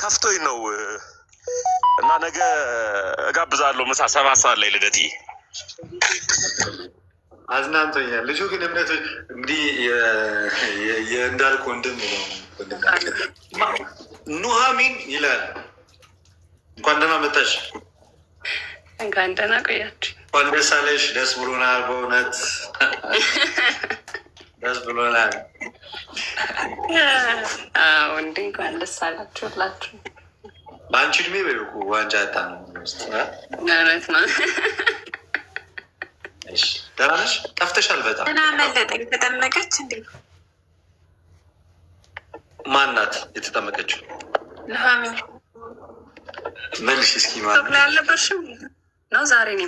ከፍቶኝ ነው እና ነገ እጋብዛለሁ ምሳ 7 ሰዓት ላይ ልደቴ። አዝናንቶኛል። ልጁ ግን እምነቱ እንግዲህ የእንዳልክ ወንድም ነው። ኑሐሚን ይላል። እንኳን ደህና መጣሽ። እንኳን ደህና ቆያችሁ። እንኳን ደስ አለሽ። ደስ ብሎናል፣ በእውነት ደስ ብሎናል። ወንድ እንኳን ደስ አላችሁ ሁላችሁ። በአንቺ እድሜ በይኩ ዋንጫ ያጣ ነው እውነት ነው። ደህና ነሽ? ጠፍተሻል በጣም። እና መለጠኝ። ተጠመቀች እንዴ? ማን ናት የተጠመቀችው? ኑሐሚን። መልሽ እስኪ። ማለት አልነበርሽም ነው? ዛሬ ነው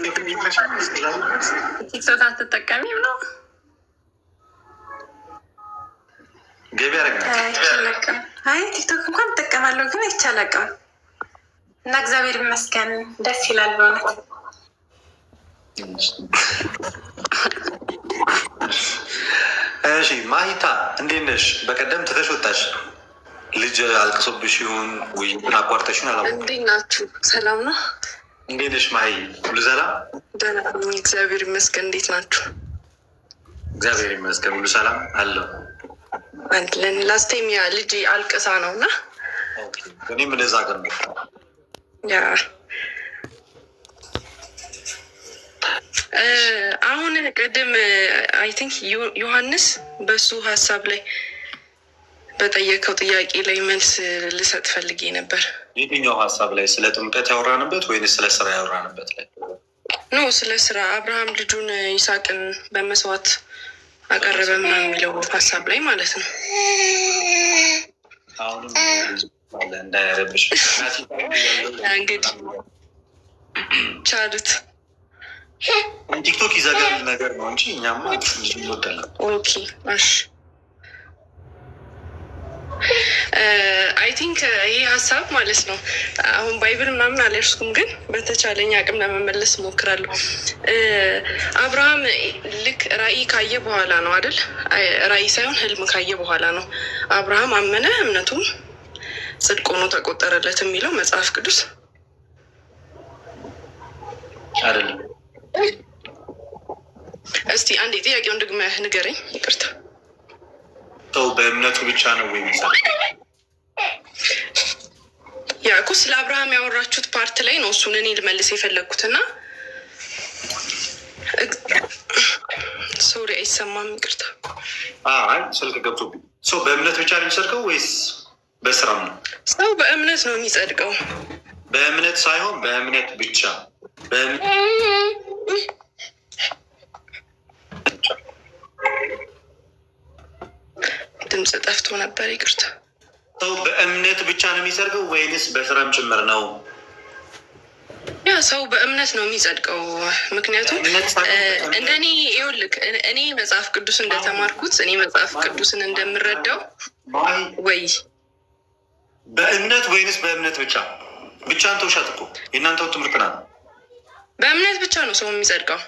ቲክቶክ አትጠቀሚም ነው? ገቢ አይቻለቅም። አይ ቲክቶክ እንኳን እጠቀማለሁ ግን አይቻለቅም። እና እግዚአብሔር ይመስገን ደስ ይላል በእውነት። እሺ ማሂታ እንዴት ነሽ? በቀደም ትተሽ ወጣሽ። ልጅ አልቅሶብሽ ይሁን ወይ አቋርጠሽን አላወኩም። እንዴት ናችሁ? ሰላም ነው? እንዴት ነሽ ማሂ? ሁሉ ሰላም? ደህና ነኝ እግዚአብሔር ይመስገን። እንዴት ናችሁ? እግዚአብሔር ይመስገን ሁሉ ሰላም አለው። አንድለን ላስቴም ያ ልጅ አልቅሳ ነው እና እኔም እንደዛ ገር ያ አሁን ቅድም አይ ቲንክ ዮሐንስ በሱ ሀሳብ ላይ በጠየቀው ጥያቄ ላይ መልስ ልሰጥ ፈልጌ ነበር። የትኛው ሀሳብ ላይ? ስለ ጥምቀት ያወራንበት ወይ ስለ ስራ ያወራንበት ላይ? ኖ ስለ ስራ። አብርሃም ልጁን ይስሐቅን በመስዋዕት አቀረበ ምናምን የሚለው ሀሳብ ላይ ማለት ነው። አሁንም እንዳያረብሽ እንግዲህ ቻሉት። ቲክቶክ ይዘጋል ነገር ነው እንጂ እኛማ ይወዳለን። ኦኬ እሺ። አይ ቲንክ ይህ ሀሳብ ማለት ነው። አሁን ባይብል ምናምን አልያዝኩም፣ ግን በተቻለኝ አቅም ለመመለስ እሞክራለሁ። አብርሃም ልክ ራእይ ካየ በኋላ ነው አይደል? ራእይ ሳይሆን ህልም ካየ በኋላ ነው አብርሃም አመነ፣ እምነቱም ጽድቅ ሆኖ ተቆጠረለት የሚለው መጽሐፍ ቅዱስ አይደለም። እስቲ አንዴ ጥያቄውን ደግመህ ንገረኝ። ይቅርታ። ሰው በእምነቱ ብቻ ነው ወይ የሚሰራው? ያ እኮ ስለ አብርሃም ያወራችሁት ፓርት ላይ ነው እሱን እኔ ልመልስ የፈለግኩትና ሶሪ አይሰማም፣ ይቅርታ። አይ ስልክ ገብቶብኝ። ሰው በእምነት ብቻ ነው የሚጸድቀው ወይስ በስራም ነው? ሰው በእምነት ነው የሚጸድቀው። በእምነት ሳይሆን በእምነት ብቻ። ድምፅ ጠፍቶ ነበር፣ ይቅርታ። ሰው በእምነት ብቻ ነው የሚጸድቀው ወይንስ በስራም ጭምር ነው? ያ ሰው በእምነት ነው የሚጸድቀው። ምክንያቱም እንደኔ ይኸውልህ፣ እኔ መጽሐፍ ቅዱስ እንደተማርኩት እኔ መጽሐፍ ቅዱስን እንደምረዳው ወይ በእምነት ወይንስ በእምነት ብቻ? ብቻን ተውሻት እኮ የእናንተው ትምህርት ና በእምነት ብቻ ነው ሰው የሚጸድቀው፣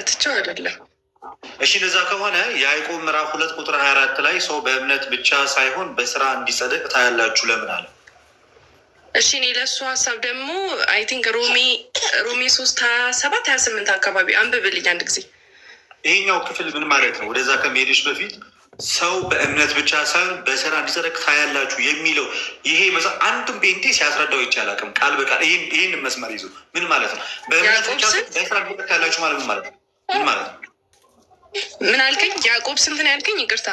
ትቼው አይደለም። እሺ እንደዛ ከሆነ የያዕቆብ ምዕራፍ 2 ቁጥር 24 ላይ ሰው በእምነት ብቻ ሳይሆን በስራ እንዲጸድቅ ታያላችሁ ለምን አለ? እሺ እኔ ለእሱ ሀሳብ ደግሞ አይ ቲንክ ሮሜ 3:27-28 አካባቢ አንብብልኝ አንድ ጊዜ። ይሄኛው ክፍል ምን ማለት ነው? ወደዛ ከመሄድሽ በፊት ሰው በእምነት ብቻ ሳይሆን በስራ እንዲጸድቅ ታያላችሁ የሚለው ይሄ መጽሐፍ አንድም ጴንጤ ሲያስረዳው ይቻል አቅም ቃል በቃል ይህን መስመር ይዞ ምን ማለት ነው? በእምነት ብቻ በስራ እንዲጸድቅ ታያላችሁ ማለት ምን ማለት ነው? ምን ማለት ነው? ምን አልከኝ? ያዕቆብ ስንት ነው ያልከኝ? ይቅርታ።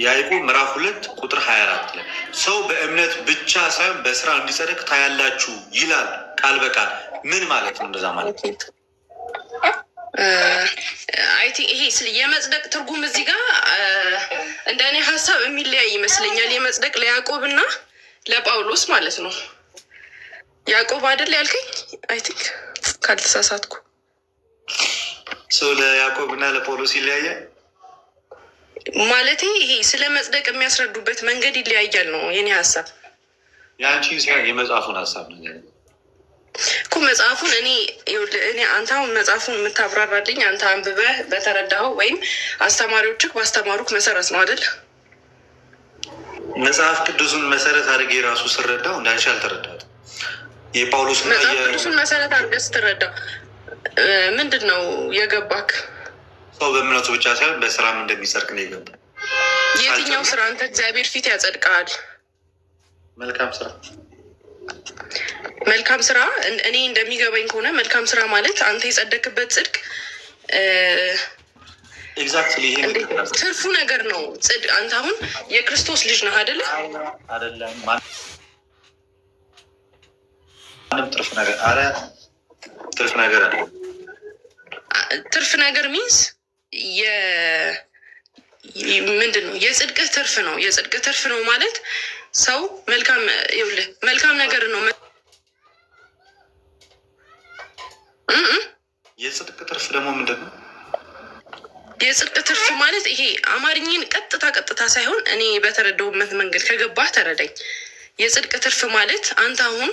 ያዕቆብ ምዕራፍ 2 ቁጥር 24 ላይ ሰው በእምነት ብቻ ሳይሆን በስራ እንዲጸድቅ ታያላችሁ ይላል ቃል በቃል ምን ማለት ነው? እንደዛ ማለት አይ ቲንክ ይሄ የመጽደቅ ትርጉም እዚህ ጋር እንደ እኔ ሀሳብ የሚለያይ ይመስለኛል። የመጽደቅ ለያዕቆብ እና ለጳውሎስ ማለት ነው። ያዕቆብ አይደል ያልከኝ? አይ ቲንክ ካልተሳሳትኩ ሰው ለያዕቆብ እና ለጳውሎስ ይለያያል ማለት ይሄ ስለ መጽደቅ የሚያስረዱበት መንገድ ይለያያል ነው የኔ ሀሳብ። የአንቺ የመጽሐፉን ሀሳብ ነው እኮ መጽሐፉን እኔ አንተ አሁን መጽሐፉን የምታብራራልኝ አንተ አንብበህ በተረዳኸው ወይም አስተማሪዎችህ ባስተማሩክ መሰረት ነው አይደል? መጽሐፍ ቅዱስን መሰረት አድርጌ ራሱ ስረዳው እንዳንቺ አልተረዳትም። የጳውሎስ መጽሐፍ ቅዱስን መሰረት አድርገህ ስትረዳው ምንድን ነው የገባክ? ሰው በእምነቱ ብቻ ሳይሆን በስራም እንደሚጸድቅ ነው የገባ። የትኛው ስራ አንተ እግዚአብሔር ፊት ያጸድቃል? መልካም ስራ። መልካም ስራ እኔ እንደሚገባኝ ከሆነ መልካም ስራ ማለት አንተ የጸደቅበት ጽድቅ ኤግዛክትሊ ትርፉ ነገር ነው። ጽድቅ አንተ አሁን የክርስቶስ ልጅ ነህ አይደለ? አይደለም ማንም ትርፍ ነገር አረ ትርፍ ነገር አለ። ትርፍ ነገር ሚንስ ምንድን ነው? የጽድቅህ ትርፍ ነው። የጽድቅህ ትርፍ ነው ማለት ሰው መልካም ይኸውልህ መልካም ነገር ነው። የጽድቅ ትርፍ ደግሞ ምንድን ነው? የጽድቅ ትርፍ ማለት ይሄ አማርኝን ቀጥታ ሳይሆን እኔ በተረዳሁበት መንገድ ከገባህ ተረዳኝ። የጽድቅ ትርፍ ማለት አንተ አሁን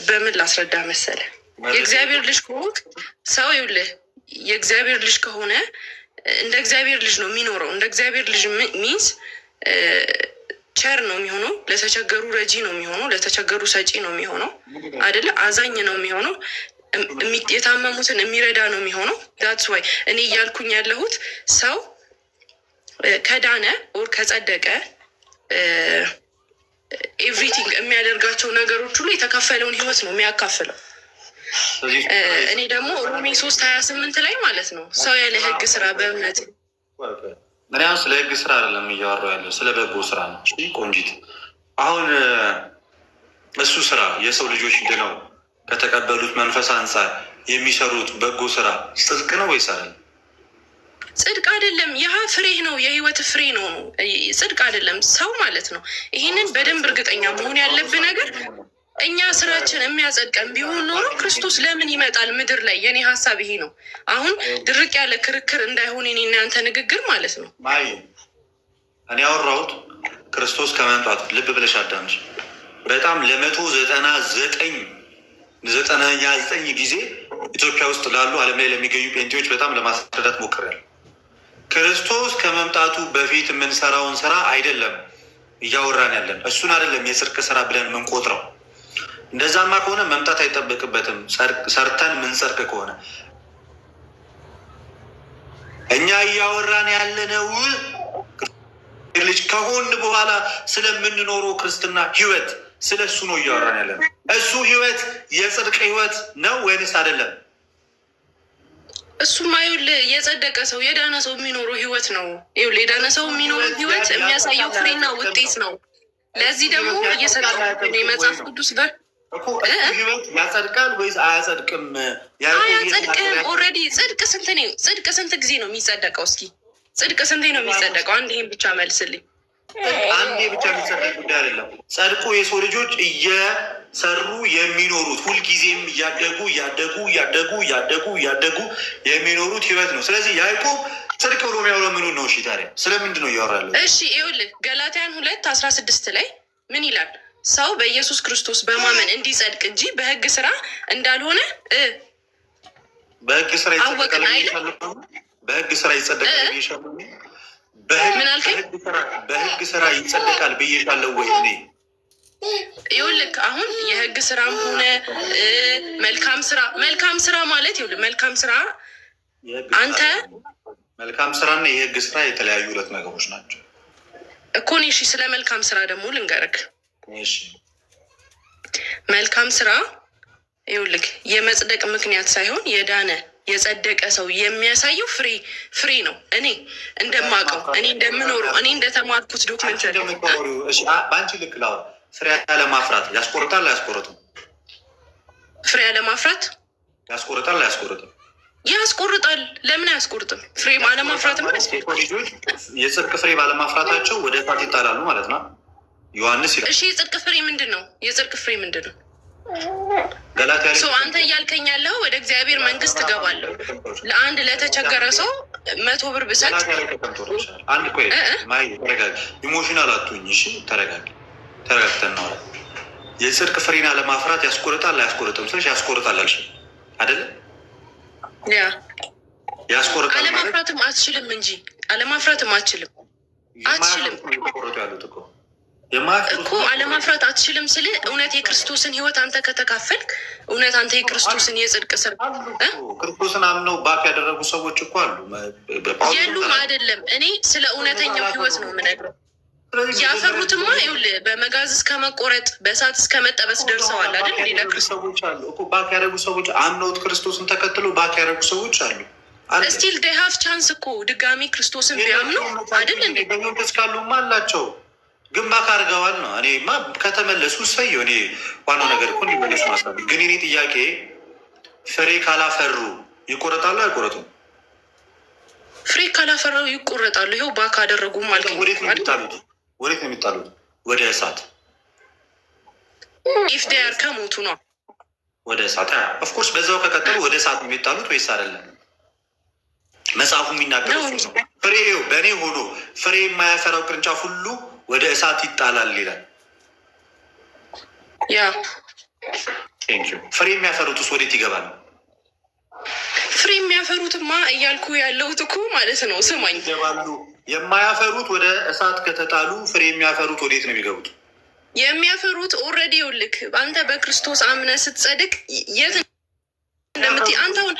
በምን ላስረዳ መሰለ? የእግዚአብሔር ልጅ ከሆንክ ሰው ይኸውልህ የእግዚአብሔር ልጅ ከሆነ እንደ እግዚአብሔር ልጅ ነው የሚኖረው። እንደ እግዚአብሔር ልጅ ሚንስ ቸር ነው የሚሆነው፣ ለተቸገሩ ረጂ ነው የሚሆነው፣ ለተቸገሩ ሰጪ ነው የሚሆነው አይደለ? አዛኝ ነው የሚሆነው፣ የታመሙትን የሚረዳ ነው የሚሆነው። ዳትስ ዋይ እኔ እያልኩኝ ያለሁት ሰው ከዳነ ኦር ከጸደቀ ኤቭሪቲንግ የሚያደርጋቸው ነገሮች ሁሉ የተካፈለውን ህይወት ነው የሚያካፍለው። እኔ ደግሞ ሮሜ 3:28 ላይ ማለት ነው ሰው ያለ ህግ ስራ በእምነት እኔ አሁን ስለ ህግ ስራ አይደለም እያወራሁ ያለው ስለ በጎ ስራ ነው። ቆንጂት አሁን እሱ ስራ የሰው ልጆች ድነው ከተቀበሉት መንፈስ አንጻር የሚሰሩት በጎ ስራ ጽድቅ ነው ወይስ አይደለም? ጽድቅ አይደለም። ይህ ፍሬ ነው፣ የህይወት ፍሬ ነው። ጽድቅ አይደለም ሰው ማለት ነው። ይህንን በደንብ እርግጠኛ መሆን ያለብን ነገር እኛ ስራችን የሚያጸድቀን ቢሆን ኖሮ ክርስቶስ ለምን ይመጣል ምድር ላይ? የኔ ሀሳብ ይሄ ነው። አሁን ድርቅ ያለ ክርክር እንዳይሆን የኔ እናንተ ንግግር ማለት ነው። ማይ እኔ ያወራሁት ክርስቶስ ከመምጣቱ ልብ ብለሽ አዳምጪ። በጣም ለ199 ጊዜ ኢትዮጵያ ውስጥ ላሉ ዓለም ላይ ለሚገኙ ጴንጤዎች በጣም ለማስረዳት ሞክሬያለሁ። ክርስቶስ ከመምጣቱ በፊት የምንሰራውን ስራ አይደለም እያወራን ያለን። እሱን አይደለም የጽድቅ ስራ ብለን የምንቆጥረው። እንደዛማ ከሆነ መምጣት አይጠበቅበትም። ሰርተን ምንጸድቅ ከሆነ እኛ እያወራን ያለነው ልጅ ከሆን በኋላ ስለምንኖረው ክርስትና ህይወት ስለ እሱ ነው እያወራን ያለነው። እሱ ህይወት የጽድቅ ህይወት ነው ወይንስ አይደለም? እሱማ ይኸውልህ የጸደቀ ሰው የዳነ ሰው የሚኖረው ህይወት ነው። ይኸውልህ የዳነ ሰው የሚኖረው ህይወት የሚያሳየው ፍሬና ውጤት ነው። ለዚህ ደግሞ እየሰጠው የመጽሐፍ ቅዱስ ህይወት ያጸድቃል ወይስ አያጸድቅም? አያጸድቅም። ኦልሬዲ ጽድቅ ስንት ነው? ጽድቅ ስንት ጊዜ ነው የሚጸደቀው? እስኪ ጽድቅ ስንቴ ነው የሚጸደቀው? አንድ ይሄን ብቻ መልስልኝ። አንዴ ብቻ የሚጸደቅ ጉዳይ አይደለም። ጸድቁ የሰው ልጆች እየሰሩ የሚኖሩት ሁልጊዜም እያደጉ የሚኖሩት ህይወት ነው። ስለዚህ ያዕቆብ ጽድቅ ብሎ የሚያውለው ምኑን ነው? እሺ ታዲያ ስለምንድን ነው እያወራለ? እሺ ይኸውልህ ገላትያን 2:16 ላይ ምን ይላል? ሰው በኢየሱስ ክርስቶስ በማመን እንዲጸድቅ እንጂ በህግ ስራ እንዳልሆነ በህግ ስራ ይጸደቃል። በህግ ስራ ይጸደቃል ብዬሻለሁ። በህግ ስራ ይጸደቃል ብዬሻለሁ ወይ? እኔ ይኸውልህ አሁን የህግ ስራም ሆነ መልካም ስራ ማለት ይኸውልህ መልካም ስራ አንተ መልካም ስራና የህግ ስራ የተለያዩ ሁለት ነገሮች ናቸው እኮ። እሺ ስለ መልካም ስራ ደግሞ ልንገርህ። እሺ መልካም ስራ ይኸውልህ የመጽደቅ ምክንያት ሳይሆን የዳነ የጸደቀ ሰው የሚያሳየው ፍሬ ነው። እኔ እንደማውቀው እኔ እንደምኖረው እኔ እንደተማርኩት ዶክመንተሪ በአንቺ ልክ ላው ፍሬ አለማፍራት ያስቆርጣል አያስቆርጥም? ፍሬ አለማፍራት ያስቆርጣል አያስቆርጥም? ያስቆርጣል። ለምን አያስቆርጥም? ፍሬ አለማፍራት ማለት ልጆች የጽድቅ ፍሬ ባለማፍራታቸው ወደ እሳት ይጣላሉ ማለት ነው ዮሐንስ ይላል። እሺ የጽድቅ ፍሬ ምንድን ነው? የጽድቅ ፍሬ ምንድን ነው? ገላትያ አንተ እያልከኝ ያለው ወደ እግዚአብሔር መንግስት እገባለሁ ለአንድ ለተቸገረ ሰው 100 ብር ብሰጥ አንድ ቆይ ማይ ተረጋጊ። ኢሞሽናል አትሁኝ። እሺ ተረጋጊ። ተረጋግተን ነው የጽድቅ ፍሬን አለማፍራት ያስቆርጣል አያስቆርጥም? ስለሽ ያስቆርጣል አልሽ አይደለ? ያ ያስቆርጣል። አለማፍራትም አትችልም እንጂ አለማፍራትም አትችልም። አትችልም እኮ አለማፍራት አትችልም ስል እውነት የክርስቶስን ህይወት አንተ ከተካፈልክ እውነት አንተ የክርስቶስን የጽድቅ ስር ክርስቶስን አምነው ባክ ያደረጉ ሰዎች እኮ አሉ የሉም። አይደለም እኔ ስለ እውነተኛው ህይወት ነው የምነግረው። ያፈሩትማ ይኸውልህ በመጋዝ እስከ መቆረጥ በእሳት እስከ መጠበስ ደርሰዋል አይደል? ሌላ ክርስቶስ አሉ እኮ ባክ ያደረጉ ሰዎች አምነውት ክርስቶስን ተከትሎ ባክ ያደረጉ ሰዎች አሉ። ስቲል ዴይ ሃቭ ቻንስ እኮ ድጋሚ ክርስቶስን ቢያምኑ አይደል እንዴ? በመንፈስ ካሉማ አላቸው ግን ባክ አድርገዋል ነው። እኔማ ከተመለሱ ሰየው። እኔ ዋናው ነገር እኮ እንዲመለሱ ማሳብ። ግን እኔ ጥያቄ ፍሬ ካላፈሩ ይቆረጣሉ አይቆረጡም? ፍሬ ካላፈሩ ይቆረጣሉ። ይኸው ባክ አደረጉም አልከኝ። ወዴት ነው የሚጣሉት? ወዴት ነው የሚጣሉት? ወደ እሳት። ኢፍ ዴይ አር ከሞቱ ነው ወደ እሳት። ኦፍኮርስ በዛው ከቀጠሉ ወደ እሳት ነው የሚጣሉት ወይስ አይደለም? መጽሐፉ የሚናገረው ነው። ፍሬው በእኔ ሆኖ ፍሬ የማያፈራው ቅርንጫፍ ሁሉ ወደ እሳት ይጣላል ይላል። ያ ፍሬ የሚያፈሩትስ ወዴት ይገባል? ፍሬ የሚያፈሩትማ እያልኩ ያለሁት እኮ ማለት ነው። ስማኝ፣ ይገባሉ። የማያፈሩት ወደ እሳት ከተጣሉ ፍሬ የሚያፈሩት ወዴት ነው የሚገቡት? የሚያፈሩት ኦልሬዲ ይኸውልህ አንተ በክርስቶስ አምነህ ስትጸድቅ የት እንደምትይ አንተ አሁን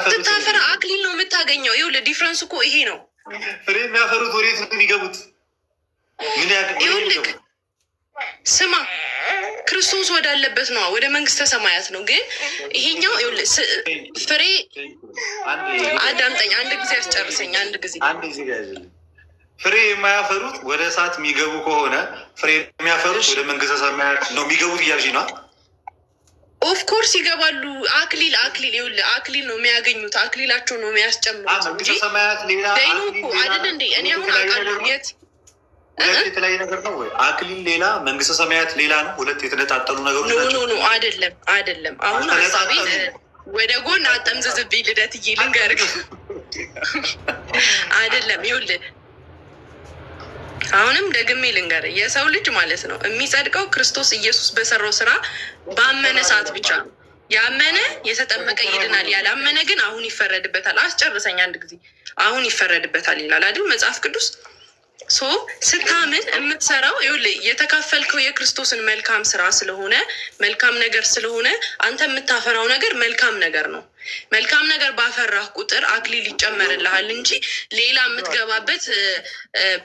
ስታፈራ አክሊል ነው የምታገኘው። ይኸውልህ ዲፍረንስ እኮ ይሄ ነው። ፍሬ የሚያፈሩት ወዴት ነው የሚገቡት? ይኸውልህ ስማ፣ ክርስቶስ ወዳለበት ነው ወደ መንግስተ ሰማያት ነው። ግን ይሄኛው ይኸውልህ ፍሬ አዳምጠኝ፣ አንድ ጊዜ አስጨርሰኝ። አንድ ጊዜ ፍሬ የማያፈሩት ወደ እሳት የሚገቡ ከሆነ ፍሬ የሚያፈሩት ወደ መንግስተ ሰማያት ነው የሚገቡት እያልሽ ነው? ኦፍኮርስ ይገባሉ። አክሊል ይኸውልህ አክሊል ነው የሚያገኙት። አክሊላቸው ነው የሚያስጨምሩት እንጂ ዳይኖ እኮ አይደል እንዴ? እኔ አሁን አውቃለሁ። የት ሁለት የተለያየ ነገር ነው ወይ? አክሊል ሌላ መንግስተ ሰማያት ሌላ ነው። ሁለት የተነጣጠሉ ነገሮች ናቸው። ኖ አይደለም። አሁን ሀሳቤን ወደ ጎን አጠምዝዝብኝ ልደትዬ፣ ልንገርህ አይደለም። ይኸውልህ አሁንም ደግሜ ልንገርህ፣ የሰው ልጅ ማለት ነው የሚጸድቀው ክርስቶስ ኢየሱስ በሰራው ስራ ባመነ ሰዓት ብቻ ነው። ያመነ የተጠመቀ ይድናል፣ ያላመነ ግን አሁን ይፈረድበታል። አስጨርሰኝ አንድ ጊዜ። አሁን ይፈረድበታል ይላል አይደል መጽሐፍ ቅዱስ? ሶ ስታምን የምትሰራው ይኸውልህ የተካፈልከው የክርስቶስን መልካም ስራ ስለሆነ መልካም ነገር ስለሆነ አንተ የምታፈራው ነገር መልካም ነገር ነው። መልካም ነገር ባፈራህ ቁጥር አክሊል ይጨመርልሃል እንጂ ሌላ የምትገባበት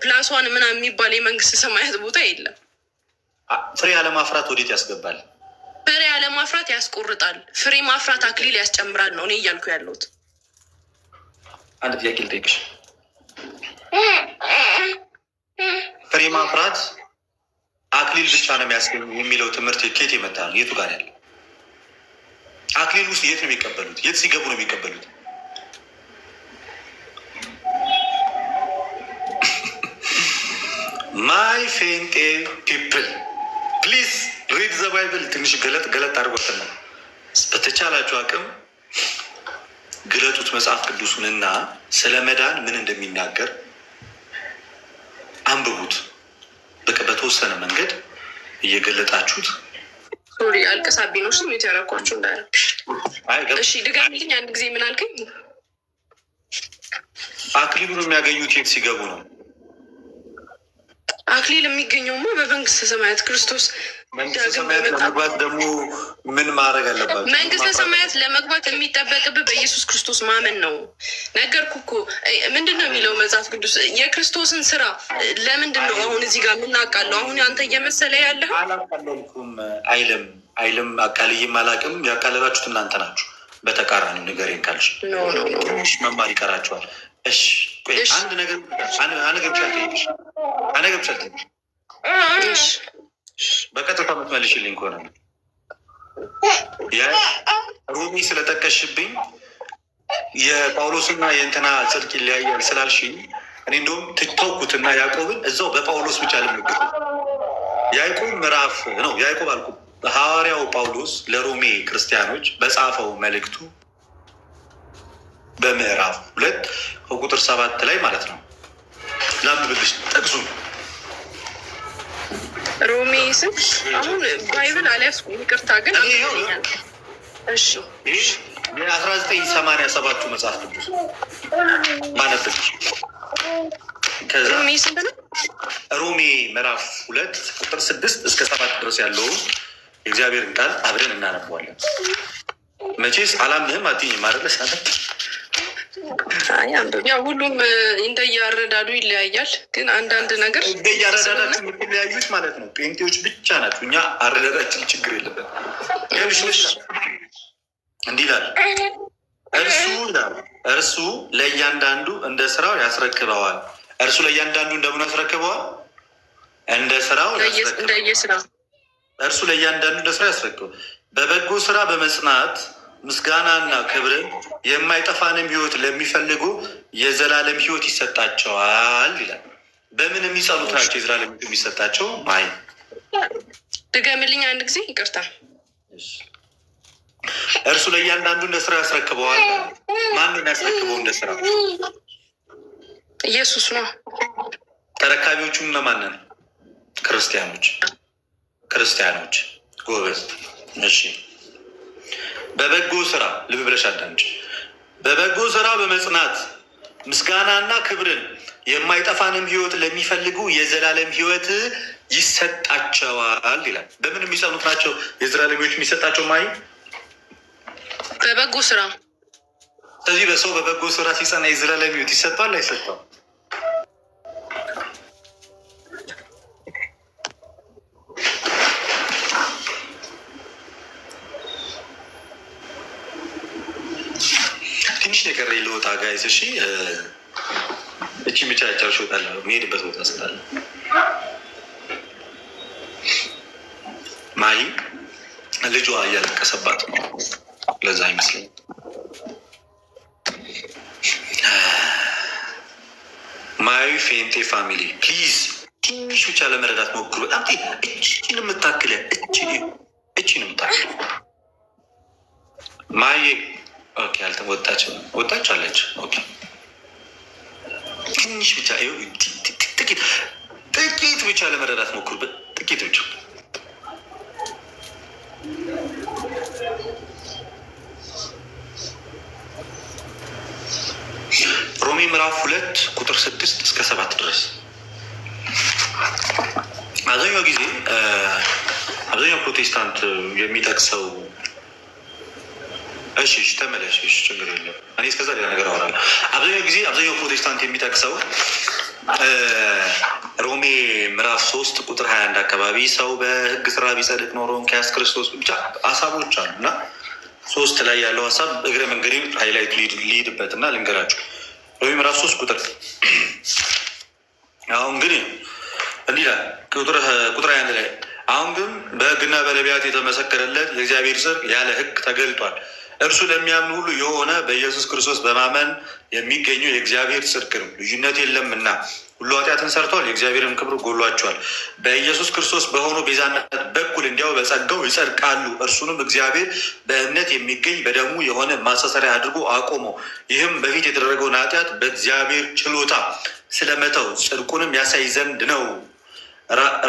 ፕላስዋን ምናምን የሚባል የመንግስት ሰማያት ቦታ የለም። ፍሬ አለማፍራት ወዴት ያስገባል? ፍሬ አለማፍራት ያስቆርጣል። ፍሬ ማፍራት አክሊል ያስጨምራል ነው እኔ እያልኩ ያለሁት። አንድ ጥያቄ ልጠይቅሽ። ፍሬ ማፍራት አክሊል ብቻ ነው የሚያስገኙ የሚለው ትምህርት ከየት የመጣ ነው? የቱ ጋር ያለ አክሊል ውስጥ የት ነው የሚቀበሉት? የት ሲገቡ ነው የሚቀበሉት? ማይ ፌንጤ ፒፕል ፕሊዝ ሪድ ዘ ባይብል። ትንሽ ገለጥ አድርጎትና በተቻላችሁ አቅም ግለጡት መጽሐፍ ቅዱሱንና ስለ መዳን ምን እንደሚናገር አንብቡት። በቃ በተወሰነ መንገድ እየገለጣችሁት። ሶሪ አልቀሳብኝ ነው ስሜት ያረኳችሁ እንዳያረብሽ። እሺ ድጋሚልኝ አንድ ጊዜ። ምን አልከኝ? አክሊሉን የሚያገኙት የት ሲገቡ ነው? አክሊል የሚገኘውማ በመንግስተ ሰማያት ክርስቶስ መንግስተ ሰማያት ለመግባት ደግሞ ምን ማድረግ አለባቸው? መንግስተ ሰማያት ለመግባት የሚጠበቅብህ በኢየሱስ ክርስቶስ ማመን ነው። ነገርኩ እኮ። ምንድን ነው የሚለው መጽሐፍ ቅዱስ? የክርስቶስን ስራ ለምንድን ነው አሁን እዚህ ጋር የምናውቃለው? አሁን አንተ እየመሰለ ያለህ አላቃለልኩም አይልም አቃልይም አላቅም። ያቃለላችሁት እናንተ ናችሁ። በተቃራኒው ንገረኝ ካልሽ ትንሽ መማር ይቀራችኋል። እሺ አንድ ነገር ብቻ ልጠይቅሽ። በቀጥታ የምትመልሽልኝ ከሆነ ሮሚ ስለጠቀሽብኝ የጳውሎስና የእንትና ጽድቅ ይለያያል ስላልሽኝ እኔ እንደውም ትተውኩትና ያዕቆብን እዛው በጳውሎስ ብቻ ልምግት። ያዕቆብ አልኩ ሐዋርያው ጳውሎስ ለሮሜ ክርስቲያኖች በጻፈው መልእክቱ በምዕራፍ 2 ከቁጥር 7 ላይ ማለት ነው። ላንብብልሽ ጥቅሱ ሮሜ ስም አሁን ባይብል አልያዝኩም፣ ይቅርታ ግን አምኛል። እሺ የ1987 መጽሐፍ ቅዱስ ማነብልሽ ከዛ ሮሜ ስንት ነው? ሮሜ ምዕራፍ 2 ቁጥር 6 እስከ 7 ድረስ ያለውን የእግዚአብሔርን ቃል አብረን እናነበዋለን። መቼስ አላምህም አትይኝም አይደለ? ያው ሁሉም እንደየአረዳዱ ይለያያል። ግን አንዳንድ ነገር እንደየአረዳዳችን የምትለያዩት ማለት ነው። ጴንጤዎች ብቻ ናቸው። እኛ አረዳዳችን ችግር የለበት። እንዲህ ይላል፣ እርሱ ለእያንዳንዱ እንደ ስራው ያስረክበዋል። እርሱ ለእያንዳንዱ እንደምን ያስረክበዋል? እንደ ስራው ያስረክበዋል። እርሱ ለእያንዳንዱ እንደ ስራው ያስረክበዋል። በበጎ ስራ በመጽናት ምስጋናና ክብርን የማይጠፋንም ሕይወት ለሚፈልጉ የዘላለም ሕይወት ይሰጣቸዋል ይላል። በምን የሚጸኑት ናቸው የዘላለም ሕይወት የሚሰጣቸው? ማይ ድገምልኝ አንድ ጊዜ ይቅርታ። እርሱ ለእያንዳንዱ እንደ ስራ ያስረክበዋል። ማንን ያስረክበው እንደ ስራ? ኢየሱስ ነው። ተረካቢዎቹም እነማንን? ክርስቲያኖች። ጎበዝ። እሺ፣ በበጎ ስራ ልብ ብለሽ አዳምጪ። በበጎ ስራ በመጽናት ምስጋናና ክብርን የማይጠፋንም ሕይወት ለሚፈልጉ የዘላለም ሕይወት ይሰጣቸዋል ይላል። በምን የሚጸኑት ናቸው የዘላለም ሕይወት የሚሰጣቸው? ማይ በበጎ ስራ። ስለዚህ በሰው በበጎ ስራ ሲጸና የዘላለም ሕይወት ይሰጠዋል አይሰጠው? ትንሽ ነገር ልወጣ ጋይስ። እሺ እቺ ብቻ ጨርሽ እወጣለሁ። የሚሄድበት ቦታ ስላለ ማይ ልጇ እያለቀሰባት ነው። ለዛ ይመስለኝ ማይ ፌንቴ ፋሚሊ ፕሊዝ ትንሽ ብቻ ለመረዳት ሞክሩ። በጣም እችን የምታክለ እችን የምታክለ ማይ ኦኬ፣ ወጣች አለች። ኦኬ፣ ትንሽ ብቻ ጥቂት ብቻ ለመረዳት ሞክሩ። ጥቂት ብቻ ሮሜ ምዕራፍ 2 ቁጥር 6 እስከ 7 ድረስ አብዛኛው ፕሮቴስታንት የሚጠቅሰው እሺ ተመለሽ፣ ችግር የለም። እኔ እስከዛ ሌላ ነገር አወራለሁ። አብዛኛው ፕሮቴስታንት የሚጠቅሰው ሮሜ ምዕራፍ 3 ቁጥር 21 አካባቢ ሰው በሕግ ስራ ቢጸድቅ ኖሮ እንኪያስ ክርስቶስ ብቻ ሀሳቦች አሉ እና 3 ላይ ያለው ሀሳብ እግረ መንገዴን ሃይላይት ሊሄድበት እና ልንገራችሁ። ሮሜ ምዕራፍ 3 ቁጥር አሁን ግን እንዲህ ይላል ቁጥር 21 ላይ አሁን ግን በሕግና በነቢያት የተመሰከረለት የእግዚአብሔር ጽድቅ ያለ ሕግ ተገልጧል። እርሱ ለሚያምኑ ሁሉ የሆነ በኢየሱስ ክርስቶስ በማመን የሚገኘው የእግዚአብሔር ጽድቅ ነው። ልዩነት የለምና ሁሉ ኃጢአትን ሰርተዋል፣ የእግዚአብሔርን ክብር ጎሏቸዋል። በኢየሱስ ክርስቶስ በሆነው ቤዛነት በኩል እንዲያው በጸጋው ይጸድቃሉ። እርሱንም እግዚአብሔር በእምነት የሚገኝ በደሙ የሆነ ማስተስረያ አድርጎ አቆመው። ይህም በፊት የተደረገውን ኃጢአት በእግዚአብሔር ችሎታ ስለመተው ጽድቁንም ያሳይ ዘንድ ነው።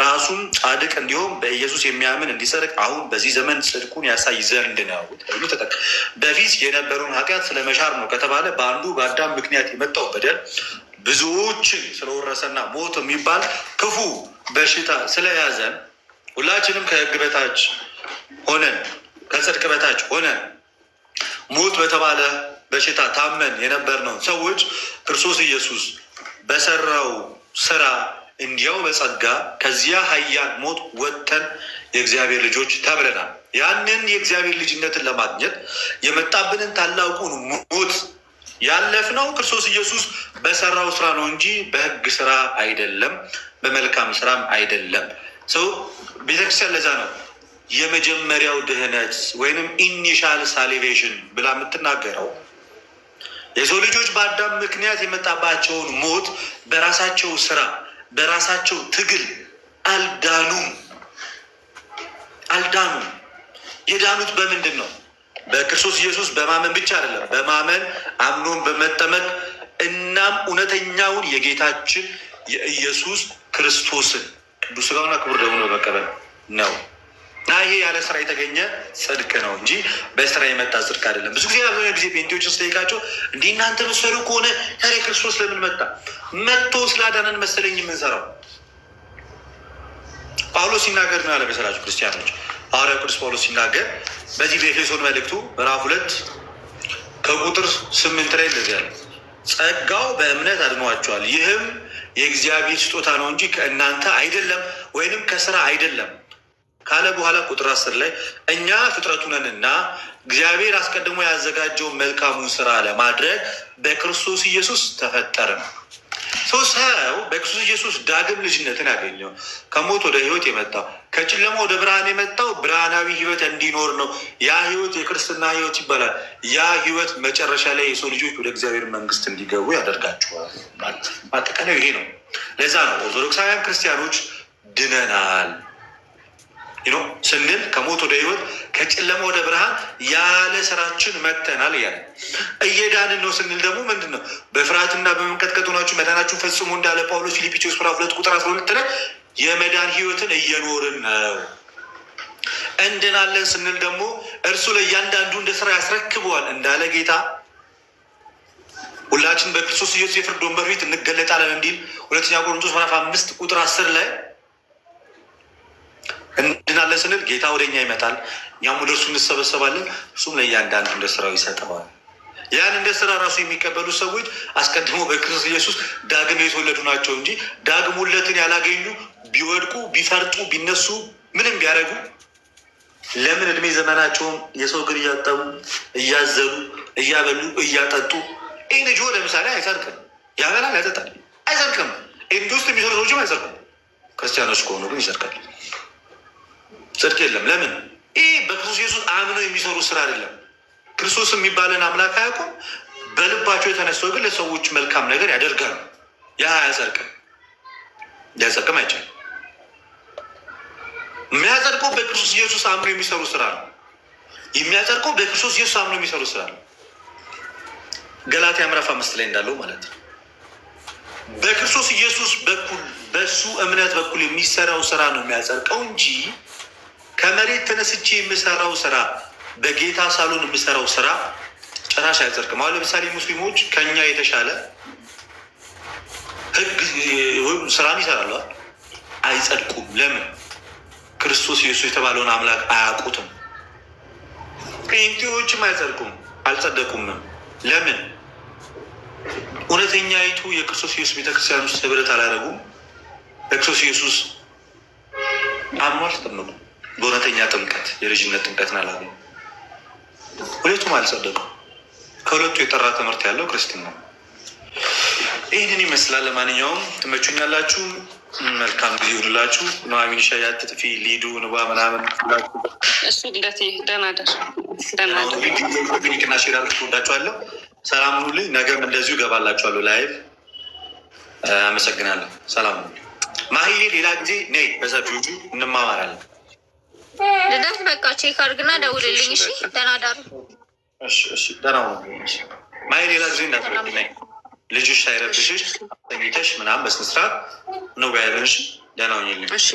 ራሱም ጻድቅ እንዲሆን በኢየሱስ የሚያምን እንዲጸድቅ አሁን በዚህ ዘመን ጽድቁን ያሳይ ዘንድ ነው። በፊት የነበረውን ኃጢአት ስለመሻር ነው ከተባለ በአንዱ በአዳም ምክንያት የመጣው በደል ብዙዎችን ስለወረሰና ሞት የሚባል ክፉ በሽታ ስለያዘን ሁላችንም ከሕግ በታች ሆነን ከጽድቅ በታች ሆነን ሞት በተባለ በሽታ ታመን የነበርነው ሰዎች ክርስቶስ ኢየሱስ በሰራው ስራ እንዲያው በጸጋ ከዚያ ኃያል ሞት ወጥተን የእግዚአብሔር ልጆች ተብለናል። ያንን የእግዚአብሔር ልጅነትን ለማግኘት የመጣብንን ታላቁን ሞት ያለፍነው ክርስቶስ ኢየሱስ በሰራው ስራ ነው እንጂ በሕግ ስራ አይደለም፣ በመልካም ስራም አይደለም። ሰው ቤተክርስቲያን ለዛ ነው የመጀመሪያው ድህነት ወይንም ኢኒሻል ሳሊቬሽን ብላ የምትናገረው። የሰው ልጆች በአዳም ምክንያት የመጣባቸውን ሞት በራሳቸው ስራ በራሳቸው ትግል አልዳኑም። የዳኑት በምንድን ነው? በክርስቶስ ኢየሱስ በማመን ብቻ አይደለም፣ በማመን አምኖን በመጠመቅ እናም እውነተኛውን የጌታችን የኢየሱስ ክርስቶስን ቅዱስ ሥጋውንና ክቡር ደሙን በመቀበል ነው። ይሄ ያለ ስራ የተገኘ ጽድቅ ነው እንጂ በስራ የመጣ ጽድቅ አይደለም። ብዙ ጊዜ አብዛኛው ጊዜ ጴንጤዎችን ስጠይቃቸው እንዲህ እናንተ መሰሩ ከሆነ ታዲያ ክርስቶስ ለምን መጣ? መጥቶ ስላዳነን መሰለኝ የምንሰራው። ጳውሎስ ሲናገር ነው ያለ መሰላችሁ ክርስቲያኖች? ሐዋርያው ቅዱስ ጳውሎስ ሲናገር በዚህ በኤፌሶን መልእክቱ ምዕራፍ 2 ከቁጥር 8 ላይ እንደዚህ ያለ ጸጋው በእምነት አድኗቸዋል፣ ይህም የእግዚአብሔር ስጦታ ነው እንጂ ከእናንተ አይደለም ወይንም ከስራ አይደለም ካለ በኋላ ቁጥር 10 ላይ እኛ ፍጥረቱ ነንና እግዚአብሔር አስቀድሞ ያዘጋጀውን መልካሙን ስራ ለማድረግ በክርስቶስ ኢየሱስ ተፈጠርን። ሰው በክርስቶስ ኢየሱስ ዳግም ልጅነትን ያገኘው ከሞት ወደ ህይወት የመጣው ከጨለማ ወደ ብርሃን የመጣው ብርሃናዊ ህይወት እንዲኖር ነው። ያ ህይወት የክርስትና ህይወት ይባላል። ያ ህይወት መጨረሻ ላይ የሰው ልጆች ወደ እግዚአብሔር መንግስት እንዲገቡ ያደርጋቸዋል። አጠቃላይ ይሄ ነው። ለዛ ነው ኦርቶዶክሳውያን ክርስቲያኖች ድነናል ስንል ከሞት ወደ ህይወት ከጨለማ ወደ ብርሃን ያለ ስራችን መጥተናል እያለ እየዳንን ነው ስንል ደግሞ ምንድን ነው? በፍርሃትና በመንቀጥቀጥ ሆናችሁ መዳናችሁ ፈጽሞ እንዳለ ጳውሎስ ፊልጵስዩስ ምዕራፍ 2 ቁጥር 12 ላይ የመዳን ህይወትን እየኖርን ነው። እንድናለን ስንል ደግሞ እርሱ ለእያንዳንዱ እንደ ስራ ያስረክበዋል እንዳለ ጌታ ሁላችን በክርስቶስ ኢየሱስ የፍርድ ወንበር ፊት እንገለጣለን እንዲል 2 ቆሮንቶስ ምዕራፍ 5 ቁጥር 10 ላይ እንድናለን ስንል ጌታ ወደኛ ይመጣል፣ እኛም ወደ እርሱ እንሰበሰባለን፣ እሱም ለእያንዳንዱ እንደ ስራው ይሰጠዋል። ያን እንደ ስራ ራሱ የሚቀበሉ ሰዎች አስቀድሞ በክርስቶስ ኢየሱስ ዳግም የተወለዱ ናቸው እንጂ ዳግም ውለትን ያላገኙ ቢወድቁ ቢፈርጡ ቢነሱ ምንም ቢያደርጉ ለምን እድሜ ዘመናቸውን የሰው እግር እያጠቡ እያዘሉ እያበሉ እያጠጡ ይህ ልጅ ለምሳሌ አይሰርቅም፣ ያበላል፣ ያጠጣል፣ አይሰርቅም። እንዲ ውስጥ የሚሰሩ ሰዎችም አይሰርቅም። ክርስቲያኖች ከሆኑ ግን ይሰርቃል። ጽድቅ የለም። ለምን? ይህ በክርስቶስ ኢየሱስ አምነው የሚሰሩ ስራ አይደለም። ክርስቶስ የሚባለን አምላክ አያውቁም። በልባቸው የተነሳው ግን ለሰዎች መልካም ነገር ያደርጋሉ። ያ አያጸድቅም፣ ሊያጸድቅም አይቻልም። የሚያጸድቀው በክርስቶስ ኢየሱስ አምነው የሚሰሩ ስራ ነው። የሚያጸድቀው በክርስቶስ ኢየሱስ አምነው የሚሰሩ ስራ ነው። ገላትያ ምዕራፍ 5 ላይ እንዳለው ማለት ነው። በክርስቶስ ኢየሱስ በኩል በሱ እምነት በኩል የሚሰራው ስራ ነው የሚያጸድቀው እንጂ ከመሬት ተነስቼ የምሰራው ስራ በጌታ ሳሎን የምሰራው ስራ ጭራሽ አይጸድቅም። አሁን ለምሳሌ ሙስሊሞች ከኛ የተሻለ ህግ ስራን ይሰራሉ፣ አይጸድቁም። ለምን? ክርስቶስ ኢየሱስ የተባለውን አምላክ አያውቁትም። ጴንጤዎችም አይጸድቁም፣ አልጸደቁም። ለምን? እውነተኛይቱ የክርስቶስ ኢየሱስ ቤተክርስቲያን ውስጥ ህብረት አላደረጉም። በክርስቶስ ኢየሱስ አምኖ አልተጠመቁም። በእውነተኛ ጥምቀት የልጅነት ጥምቀትን አላገኙም። ሁለቱም አልጸደቁም። ከሁለቱ የጠራ ትምህርት ያለው ክርስትና ነው። ይህንን ይመስላል። ለማንኛውም ትመቹኛላችሁ። መልካም ጊዜ ይሁንላችሁ። ኑሐሚን ሻይ አትጥፊ፣ ሊዱ ንባ ምናምን እሱ እንደት ደናደር ሊንክና ሼር አድርጉ። ወዳችኋለሁ። ሰላም ሁኑልኝ። ነገም እንደዚሁ ገባላችኋለሁ ላይቭ። አመሰግናለሁ። ሰላም ሁኑ። ማሂ ሌላ ጊዜ ነይ፣ በሰፊዎቹ እንማማራለን። ልደት በቃ ቼክ አድርግና ደውልልኝ። እሺ ደህና ዳሩ። እሺ ደህና ሁኑ። ማሂ ሌላ ጊዜ እንዳትረብኝ ነይ። ልጅሽ ሳይረብሽሽ ተኝተሽ ምናምን በስነ ስርዓት ነው ያለሽ። ደህና ሁኚልኝ። እሺ